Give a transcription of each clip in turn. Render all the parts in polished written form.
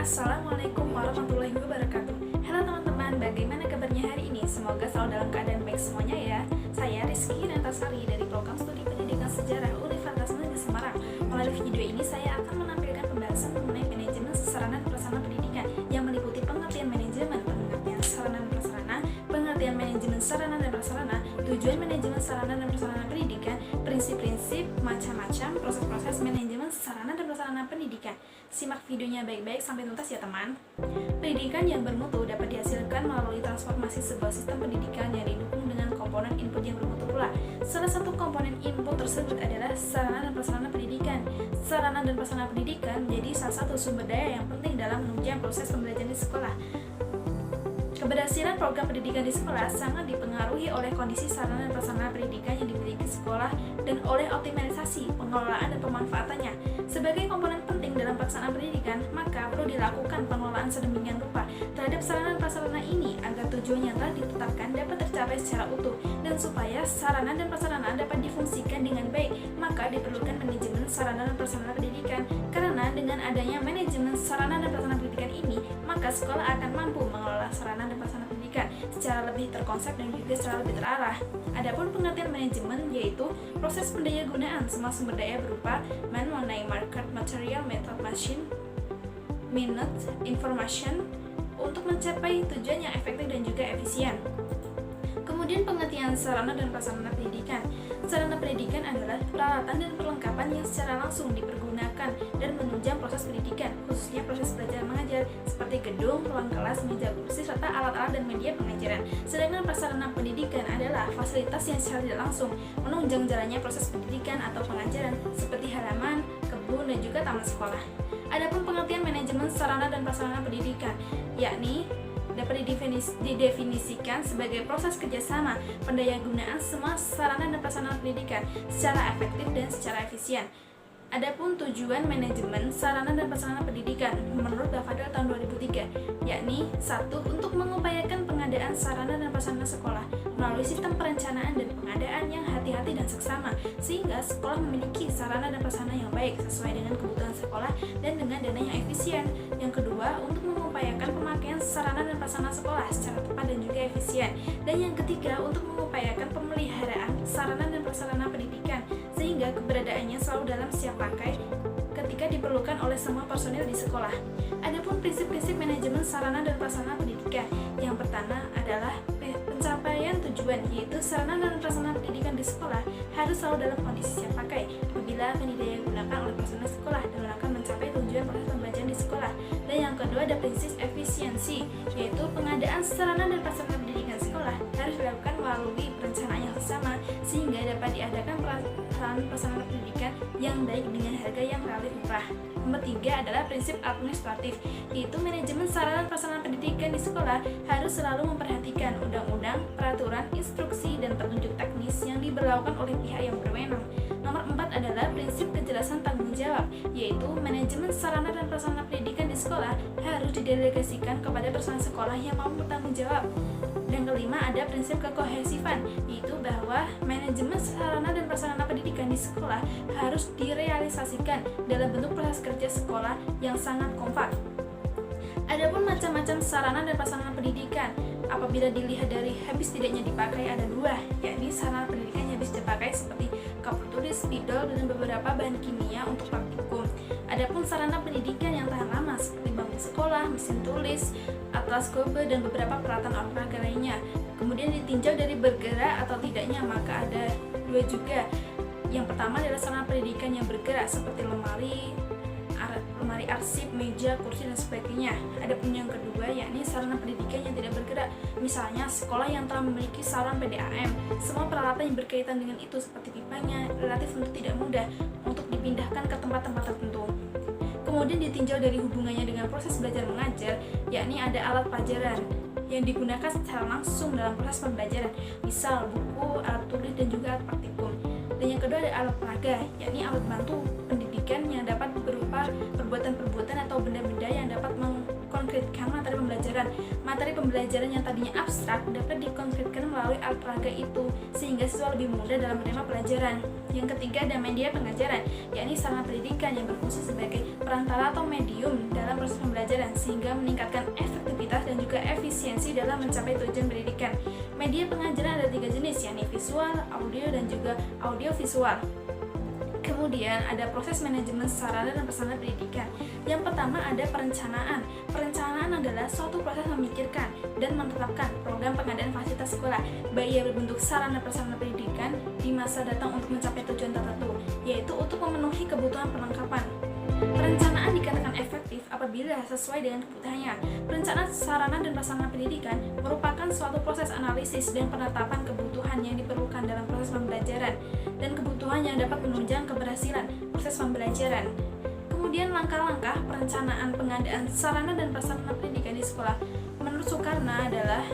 Assalamualaikum warahmatullahi wabarakatuh. Halo teman-teman, bagaimana kabarnya hari ini? Semoga selalu dalam keadaan baik semuanya ya. Saya Rizky Rentasari dari Program Studi Pendidikan Sejarah Universitas Negeri Semarang. Melalui video ini saya akan menampilkan pembahasan mengenai manajemen sarana dan prasarana pendidikan yang meliputi pengertian manajemen, pengertian sarana dan prasarana, pengertian manajemen sarana dan prasarana, tujuan manajemen sarana dan prasarana pendidikan, prinsip-prinsip, macam-macam proses-proses manajemen sarana dan prasarana pendidikan. Simak videonya baik-baik sampai tuntas ya teman. Pendidikan yang bermutu dapat dihasilkan melalui transformasi sebuah sistem pendidikan yang didukung dengan komponen input yang bermutu pula. Salah satu komponen input tersebut adalah sarana dan prasarana pendidikan. Sarana dan prasarana pendidikan menjadi salah satu sumber daya yang penting dalam menunjang proses pembelajaran di sekolah. Keberhasilan program pendidikan di sekolah sangat dipengaruhi oleh kondisi sarana dan prasarana pendidikan yang dimiliki sekolah dan oleh optimalisasi, pengelolaan, dan pemanfaatannya. Sebagai komponen penting dalam pelaksanaan pendidikan, maka perlu dilakukan pengelolaan sedemikian rupa terhadap sarana dan prasarana ini agar tujuan yang telah ditetapkan dapat tercapai secara utuh, dan supaya sarana dan prasarana dapat difungsikan dengan baik, maka diperlukan manajemen sarana dan prasarana pendidikan. Karena dengan adanya manajemen sarana dan prasarana pendidikan ini, maka sekolah akan mampu mengelola sarana dan prasarana pendidikan secara lebih terkonsep dan juga secara lebih terarah. Adapun pengertian manajemen yaitu proses pendayagunaan semua sumber daya berupa man, mengenai market, material, method, machine, minute, information untuk mencapai tujuan yang efektif dan juga efisien. Kemudian pengertian sarana dan prasarana pendidikan. Sarana pendidikan adalah peralatan dan perlengkapan yang secara langsung dipergunakan dan menunjang proses pendidikan, khususnya proses belajar mengajar, seperti gedung, ruang kelas, meja kursi, serta alat-alat dan media pengajaran. Sedangkan prasarana pendidikan adalah fasilitas yang secara tidak langsung menunjang jalannya proses pendidikan atau pengajaran, seperti halaman, kebun, dan juga taman sekolah. Adapun pengertian manajemen sarana dan prasarana pendidikan, yakni dapat didefinisikan sebagai proses kerjasama pendayagunaan semua sarana dan prasarana pendidikan secara efektif dan secara efisien. Adapun tujuan manajemen sarana dan prasarana pendidikan menurut Dafadel tahun 2003, yakni 1. Untuk mengupayakan pengadaan sarana dan prasarana sekolah melalui sistem perencanaan dan pengadaan yang hati-hati dan seksama, sehingga sekolah memiliki sarana dan prasarana yang baik sesuai dengan kebutuhan sekolah dan dengan dana yang efisien. Yang kedua, untuk mengupayakan pemakaian sarana dan prasarana sekolah secara tepat dan juga efisien. Dan yang ketiga, untuk mengupayakan pemeliharaan sarana dan prasarana pendidikan sehingga keberadaannya selalu dalam siap pakai ketika diperlukan oleh semua personil di sekolah. Adapun prinsip-prinsip manajemen sarana dan prasarana pendidikan, yang pertama adalah pencapaian tujuan, yaitu sarana dan prasarana pendidikan di sekolah harus selalu dalam kondisi siap pakai apabila akan digunakan oleh personil sekolah dan akan mencapai tujuan proses pembelajaran di sekolah. Dan yang kedua ada prinsip efisiensi, yaitu pengadaan sarana dan prasarana pendidikan sekolah harus dilakukan melalui perencanaan yang sama sehingga dapat diadakan prasarana pendidikan yang baik dengan harga yang relatif murah. Nomor 3 adalah prinsip administratif, yaitu manajemen sarana dan prasarana pendidikan di sekolah harus selalu memperhatikan undang-undang, peraturan, instruksi, dan petunjuk teknis yang diberlakukan oleh pihak yang berwenang. Nomor 4 adalah prinsip kejelasan tanggung jawab, yaitu manajemen sarana dan prasarana pendidikan di sekolah harus didelegasikan kepada personel sekolah yang mau bertanggung jawab. Dan kelima ada prinsip kekohesifan, yaitu bahwa manajemen sarana dan prasarana pendidikan di sekolah harus direalisasikan dalam bentuk proses kerja sekolah yang sangat kompak. Adapun macam-macam sarana dan prasarana pendidikan, apabila dilihat dari habis tidaknya dipakai ada dua, yakni sarana pendidikan yang habis dipakai seperti kapur tulis, spidol, dan beberapa bahan kimia untuk praktikum. Adapun sarana pendidikan yang tahan lama seperti bangku sekolah, mesin tulis, atlas gobe, dan beberapa peralatan olahraga lainnya. Kemudian ditinjau dari bergerak atau tidaknya, maka ada dua juga. Yang pertama adalah sarana pendidikan yang bergerak seperti lemari arsip, meja, kursi, dan sebagainya. Adapun yang kedua yakni sarana pendidikan yang tidak bergerak, misalnya sekolah yang telah memiliki saluran PDAM. Semua peralatan yang berkaitan dengan itu seperti pipanya relatif tentu tidak mudah untuk dipindahkan ke tempat-tempat tertentu. Kemudian ditinjau dari hubungannya dengan proses belajar mengajar, yakni ada alat pelajaran yang digunakan secara langsung dalam proses pembelajaran, misal buku, alat tulis, dan juga alat praktikum. Dan yang kedua ada alat peraga, yakni alat bantu pendidikan yang dapat berupa perbuatan-perbuatan atau benda-benda yang dapat mengkonkretkan materi pembelajaran. Materi pembelajaran yang tadinya abstrak dapat dikonkretkan melalui alat peraga itu, sehingga siswa lebih mudah dalam menerima pelajaran. Yang ketiga ada media pengajaran, yakni sarana pendidikan yang berfungsi sebagai perantara atau medium dalam proses pembelajaran, sehingga meningkatkan efektivitas dan juga efisiensi dalam mencapai tujuan pendidikan. Media pengajaran ada 3 jenis, yakni visual, audio, dan juga audiovisual. Kemudian ada proses manajemen sarana dan prasarana pendidikan. Yang pertama ada perencanaan. Perencanaan adalah suatu proses memikirkan dan menetapkan program pengadaan fasilitas sekolah, baik yang berbentuk sarana prasarana pendidikan di masa datang untuk mencapai tujuan tertentu, yaitu untuk memenuhi kebutuhan perlengkapan. Perencanaan dikatakan efektif apabila sesuai dengan kebutuhannya. Perencanaan sarana dan prasarana pendidikan merupakan suatu proses analisis dan penetapan kebutuhan yang diperlukan dalam proses pembelajaran dan kebutuhan yang dapat menunjang keberhasilan proses pembelajaran. Kemudian langkah-langkah perencanaan pengadaan sarana dan prasarana pendidikan di sekolah menurut Soekarno adalah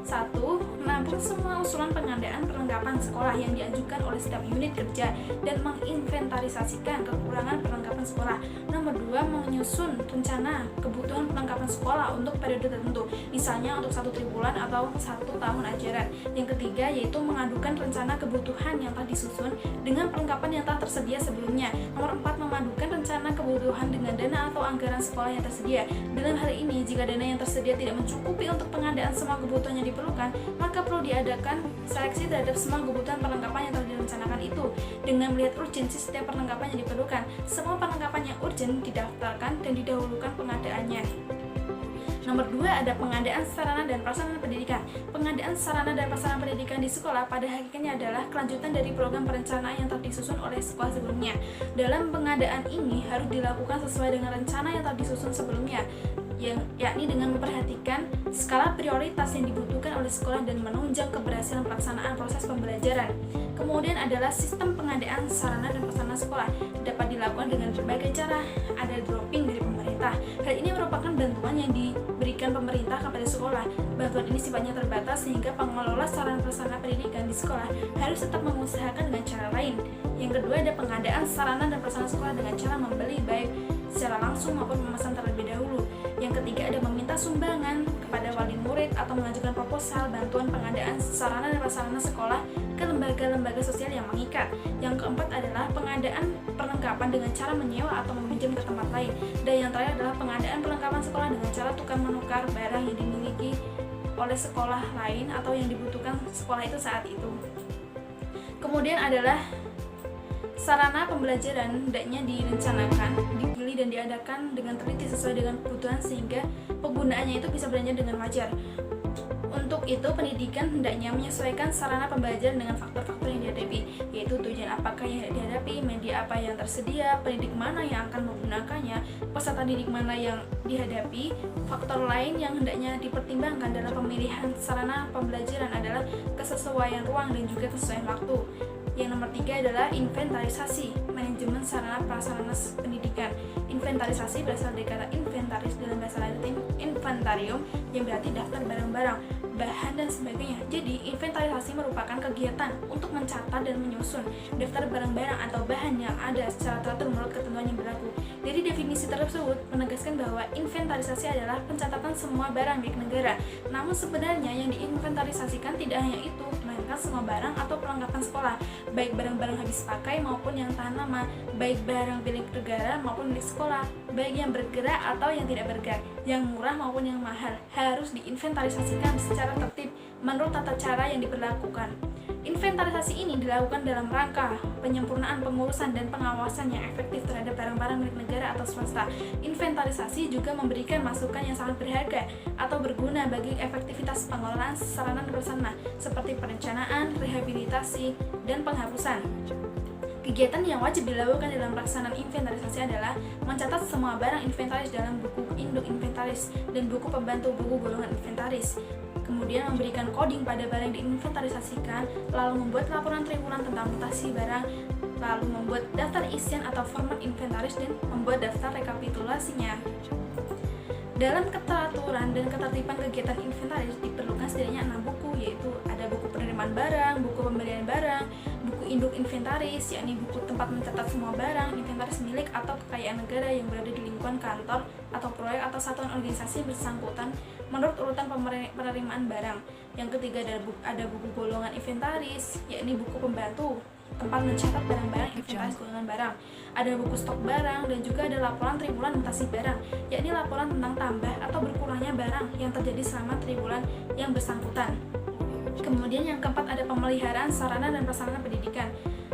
1. Menampung semua usulan pengadaan perlengkapan sekolah yang diajukan oleh setiap unit kerja dan menginventarisasikan kekurangan perlengkapan sekolah. Nomor 2. Menyusun rencana kebutuhan perlengkapan sekolah untuk periode tertentu, misalnya untuk 1 triwulan atau 1 tahun ajaran. Yang ketiga yaitu mengadukan rencana kebutuhan yang telah disusun dengan perlengkapan yang telah tersedia sebelumnya. Nomor 4. Memadukan rencana kebutuhan dengan dana atau anggaran sekolah yang tersedia. Dalam hal ini, jika dana yang tersedia tidak mencukupi untuk pengadaan semua kebutuhan yang diperlukan, maka perlu diadakan seleksi terhadap semua kebutuhan perlengkapan yang telah direncanakan itu. Dengan melihat urgensi setiap perlengkapan yang diperlukan, semua perlengkapan yang urgent didaftarkan dan didahulukan pengadaannya. Nomor 2 ada pengadaan sarana dan prasarana pendidikan. Pengadaan sarana dan prasarana pendidikan di sekolah pada hakikatnya adalah kelanjutan dari program perencanaan yang telah disusun oleh sekolah sebelumnya. Dalam pengadaan ini harus dilakukan sesuai dengan rencana yang telah disusun sebelumnya, yakni dengan memperhatikan skala prioritas yang dibutuhkan oleh sekolah dan menunjang keberhasilan pelaksanaan proses pembelajaran. Kemudian adalah sistem pengadaan sarana dan prasarana sekolah dapat dilakukan dengan berbagai cara. Ada dropping dari pemerintah. Hal ini merupakan bantuan yang diberikan pemerintah kepada sekolah. Bantuan ini sifatnya terbatas sehingga pengelola sarana prasarana pendidikan di sekolah harus tetap mengusahakan dengan cara lain. Yang kedua ada pengadaan sarana dan prasarana sekolah dengan cara membeli baik secara langsung maupun memesan terlebih dahulu. Yang ketiga ada meminta sumbangan kepada wali murid atau mengajukan proposal bantuan pengadaan sarana dan prasarana sekolah ke lembaga-lembaga sosial yang mengikat. Yang keempat adalah pengadaan perlengkapan dengan cara menyewa atau meminjam ke tempat lain. Dan yang terakhir adalah pengadaan perlengkapan sekolah dengan cara tukar menukar barang yang dimiliki oleh sekolah lain atau yang dibutuhkan sekolah itu saat itu. Kemudian adalah sarana pembelajaran hendaknya direncanakan, dipilih dan diadakan dengan teliti sesuai dengan kebutuhan sehingga penggunaannya itu bisa berjalan dengan wajar. Untuk itu, pendidikan hendaknya menyesuaikan sarana pembelajaran dengan faktor-faktor yang dihadapi, yaitu tujuan apakah yang dihadapi, media apa yang tersedia, pendidik mana yang akan menggunakannya, peserta didik mana yang dihadapi. Faktor lain yang hendaknya dipertimbangkan dalam pemilihan sarana pembelajaran adalah kesesuaian ruang dan juga kesesuaian waktu. Yang nomor 3 adalah inventarisasi, manajemen sarana prasarana pendidikan. Inventarisasi berasal dari kata inventaris dalam bahasa Latin inventarium yang berarti daftar barang-barang, bahan dan sebagainya. Jadi, inventarisasi merupakan kegiatan untuk mencatat dan menyusun daftar barang-barang atau bahan yang ada secara teratur menurut ketentuan yang berlaku. Dari definisi tersebut menegaskan bahwa inventarisasi adalah pencatatan semua barang milik negara. Namun sebenarnya yang diinventarisasikan tidak hanya itu, melainkan semua barang atau perlengkapan sekolah, baik barang-barang habis pakai maupun yang tahan lama, baik barang milik negara maupun milik sekolah, baik yang bergerak atau yang tidak bergerak, yang murah maupun yang mahal, harus diinventarisasikan secara tertib menurut tata cara yang diberlakukan. Inventarisasi ini dilakukan dalam rangka penyempurnaan pengurusan dan pengawasan yang efektif terhadap barang-barang milik negara atau swasta. Inventarisasi juga memberikan masukan yang sangat berharga atau berguna bagi efektivitas pengelolaan sarana dan prasarana seperti perencanaan, rehabilitasi, dan penghapusan. Kegiatan yang wajib dilakukan dalam pelaksanaan inventarisasi adalah mencatat semua barang inventaris dalam buku induk inventaris dan buku pembantu buku golongan inventaris. Kemudian memberikan coding pada barang yang diinventarisasikan, lalu membuat laporan triwulan tentang mutasi barang, lalu membuat daftar isian atau format inventaris dan membuat daftar rekapitulasinya. Dalam keteraturan dan ketertiban kegiatan inventaris diperlukan setidaknya 6 buku, yaitu ada buku penerimaan barang, buku pembelian barang, buku induk inventaris, yakni buku tempat mencatat semua barang, inventaris milik atau kekayaan negara yang berada di lingkungan kantor atau proyek atau satuan organisasi bersangkutan menurut urutan penerimaan barang. Yang ketiga ada buku golongan inventaris, yakni buku pembantu tempat mencatat barang-barang inventaris golongan barang. Ada buku stok barang dan juga ada laporan triwulan mutasi barang, yakni laporan tentang tambah atau berkurangnya barang yang terjadi selama triwulan yang bersangkutan. Kemudian yang keempat ada pemeliharaan sarana dan prasarana pendidikan.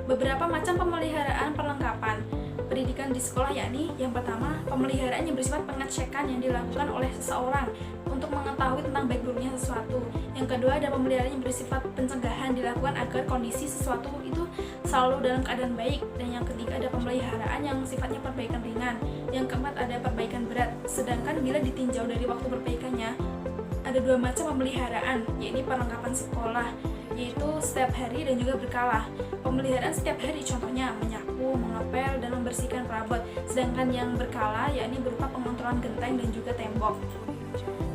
Beberapa macam pemeliharaan perlengkapan pendidikan di sekolah, yakni yang pertama, pemeliharaan yang bersifat pengecekan yang dilakukan oleh seseorang untuk mengetahui tentang baik buruknya sesuatu. Yang kedua ada pemeliharaan yang bersifat pencegahan dilakukan agar kondisi sesuatu itu selalu dalam keadaan baik. Dan yang ketiga ada pemeliharaan yang sifatnya perbaikan ringan. Yang keempat ada perbaikan berat. Sedangkan bila ditinjau dari waktu perbaikannya, ada dua macam pemeliharaan, yakni perlengkapan sekolah, yaitu setiap hari dan juga berkala. Pemeliharaan setiap hari contohnya menyapu, mengepel, dan membersihkan perabot. Sedangkan yang berkala yakni berupa pengontrolan genteng dan juga tembok.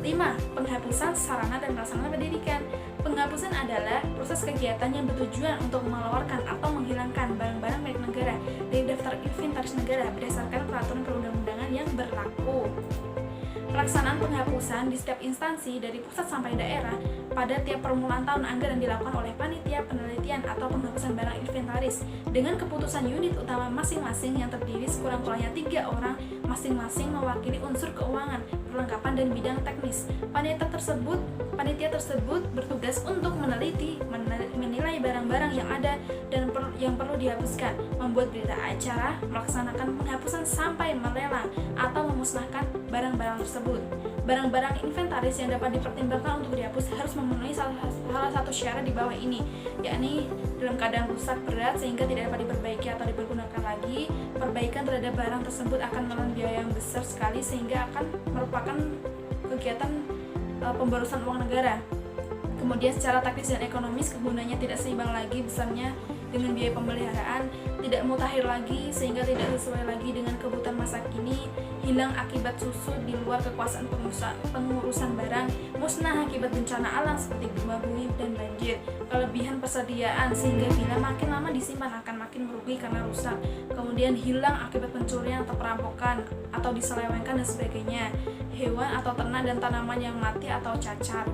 5. Penghapusan sarana dan prasarana pendidikan. Penghapusan adalah proses kegiatan yang bertujuan untuk mengeluarkan atau menghilangkan barang-barang milik negara dari daftar inventaris negara berdasarkan peraturan perundang-undangan yang berlaku. Pelaksanaan penghapusan di setiap instansi dari pusat sampai daerah pada tiap permulaan tahun anggaran dilakukan oleh panitia penelitian atau penghapusan barang inventaris dengan keputusan unit utama masing-masing yang terdiri sekurang-kurangnya 3 orang, masing-masing mewakili unsur keuangan, perlengkapan, dan bidang teknis. Panitia tersebut bertugas untuk menilai barang-barang yang ada dan yang perlu dihapuskan, membuat berita acara, melaksanakan penghapusan sampai melelang atau memusnahkan barang-barang tersebut. Barang-barang inventaris yang dapat dipertimbangkan untuk dihapus harus memenuhi salah satu syarat di bawah ini, yakni dalam keadaan rusak berat sehingga tidak dapat diperbaiki atau dipergunakan lagi. Perbaikan terhadap barang tersebut akan menelan biaya yang besar sekali sehingga akan merupakan kegiatan pemborosan uang negara. Kemudian secara taktis dan ekonomis kegunaannya tidak seimbang lagi besarnya dengan biaya pemeliharaan, tidak mutakhir lagi sehingga tidak sesuai lagi dengan kebutuhan masa kini, hilang akibat susut di luar kekuasaan pengurusan barang, musnah akibat bencana alam seperti gempa bumi dan banjir, kelebihan persediaan sehingga bila makin lama disimpan akan makin merugi karena rusak, kemudian hilang akibat pencurian atau perampokan atau diselewengkan dan sebagainya, hewan atau ternak dan tanaman yang mati atau cacat.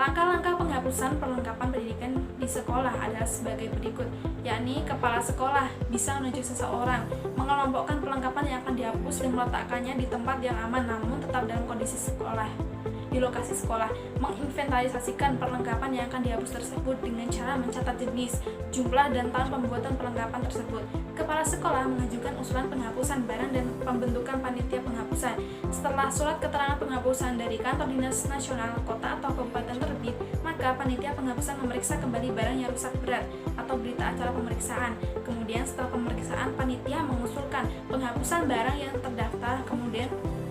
Langkah-langkah penghapusan perlengkapan pendidikan di sekolah adalah sebagai berikut, yakni kepala sekolah bisa menunjuk seseorang, mengelompokkan perlengkapan yang akan dihapus dan meletakkannya di tempat yang aman namun tetap dalam kondisi sekolah. Di lokasi sekolah, menginventarisasikan perlengkapan yang akan dihapus tersebut dengan cara mencatat jenis, jumlah, dan tahun pembuatan perlengkapan tersebut. Kepala sekolah mengajukan usulan penghapusan barang dan pembentukan panitia penghapusan. Setelah surat keterangan penghapusan dari kantor dinas nasional, kota, atau kabupaten terbit, maka panitia penghapusan memeriksa kembali barang yang rusak berat atau berita acara pemeriksaan. Kemudian setelah pemeriksaan, panitia mengusulkan penghapusan barang yang terdaftar. Kemudian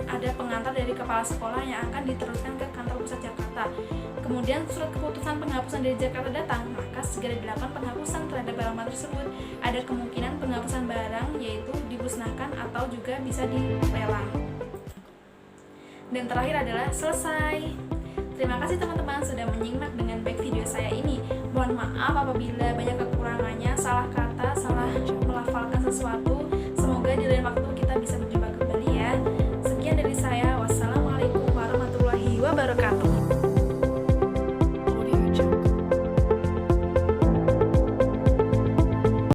ada pengantar dari kepala sekolah yang akan diteruskan ke kantor pusat Jakarta. Kemudian surat keputusan penghapusan dari Jakarta datang, maka segera dilakukan penghapusan terhadap barang tersebut. Ada kemungkinan penghapusan barang yaitu dimusnahkan atau juga bisa dilelang. Dan terakhir adalah selesai. Terima kasih teman-teman sudah menyimak dengan baik video saya ini. Mohon maaf apabila banyak kekurangannya, salah kata, salah melafalkan sesuatu. Semoga di lain waktu